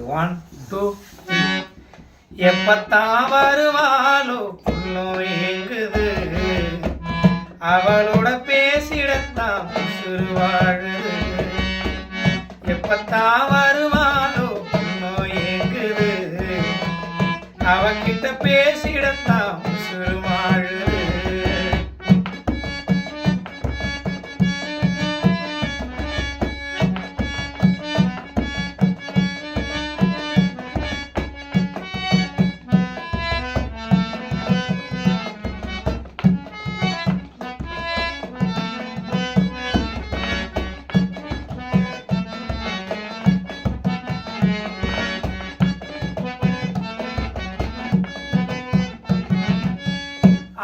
1 2 3. எப்பத்தான் வருவாளோ புண்ணோ ஏங்குது, அவளோட பேசிடத்தான் உசுறு வாழுது. எப்பத்தான் வருவாளோ புண்ணோ ஏங்குது, அவகிட்ட பேசிடத்தான் உசுறு வாழுது.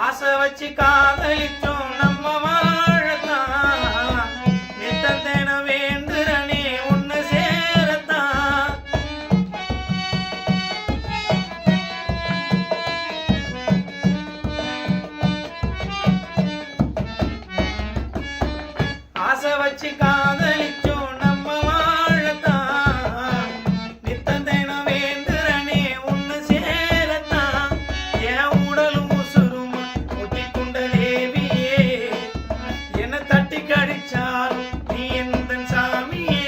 ஆசை வச்சு காதலிச்சோம் நம்ம வாழத்தான், நித்தத்தேன வேண்டுறனே உன்னை சேரத்தான். ஆசை வச்சு காதலிச்சோம் நம்ம வாழத்தான், நித்தத்தேன வேண்டுறனே உன்னை சேரத்தான். என் உடலும் கடிச்சாலும் நீ எந்த சாமியே,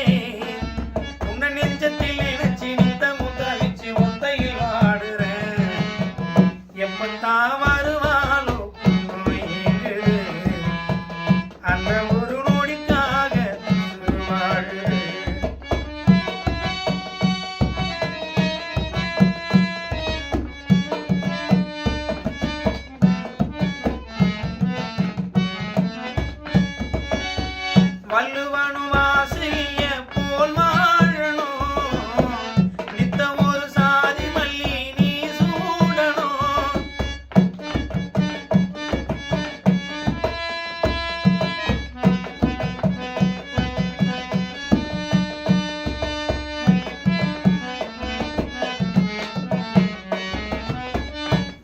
உன்னை நெஞ்சத்தில் நினைச்சு நித்தமும் தவிச்சு ஒத்தையில் வாடுறேன். எப்பத்தான் வருவாளோ ஏங்குது, அந்த ஒரு நொடிக்காக வாழுறேன். வள்ளுவனும் வாசிய போல் வாழணும், நித்த ஒரு சாதி மல்லி நீ சூடணும்.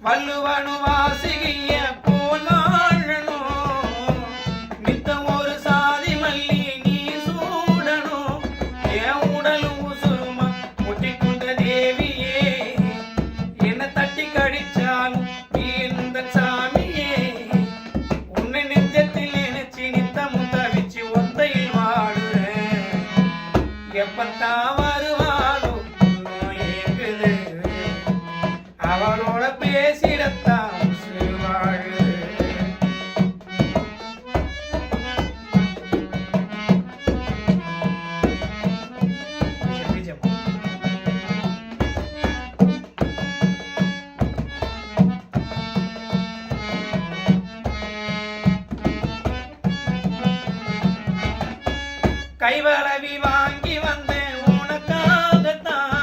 வள்ளுவனும் வாசிய போல் வாழணும், நித்த ஒரு சாதி மல்லி நீ சூடணும். என் உடலும் உசுருமா முட்டிக்கொண்ட தேவியே, என்ன தட்டி கடிச்சாலும் நீ எந்த சாமியே, உன்னை நெஞ்சத்தில் நினைச்சு நித்தமும் தவிச்சு ஒத்தையில் வாடுறேன். எப்பத்தான் வருவாளோ ஏங்குது, அவளோட பேசிடத்தான் உசுறு வாழுது. கைவளவி வாங்கி வந்தேன் உனக்காகத்தான்,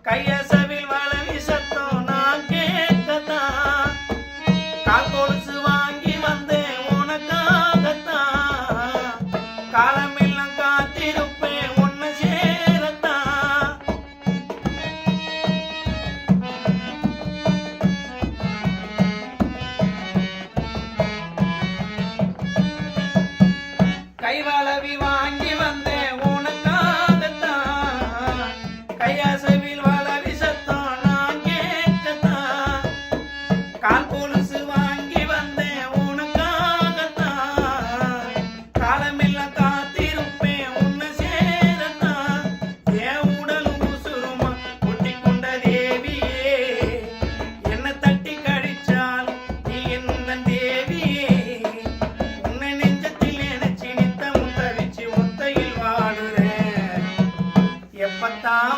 கையசவில் வளவி சத்தம் நான் கேட்கத்தான். கால் கொலுசு வாங்கி வந்தேன் உனக்காகத்தான், காலமெல்லாம் காத்திருப்பேன் உன்னை சேரத்தான். கைவளவி வாங்கி வந்தேன் உனக்காகத்தான், கையசவில் வளவி சத்தம் நான் கேட்கத்தான். கால் கொலுசு வாங்கி வந்தேன் உனக்காகத்தான், காலமெல்லாம் காத்திருப்பேன் உன்னை சேரத்தான். என் உடலும் உசுருமா ஒட்டிக்கொண்ட தேவியே, என்ன தட்டி கடிச்சாலும் நீ எந்த தேவியே, உன்னை நெஞ்சத்தில் நினைச்சு நித்தமும் தவிச்சு ஒத்தையில் வாடுறேன். எப்பத்தான்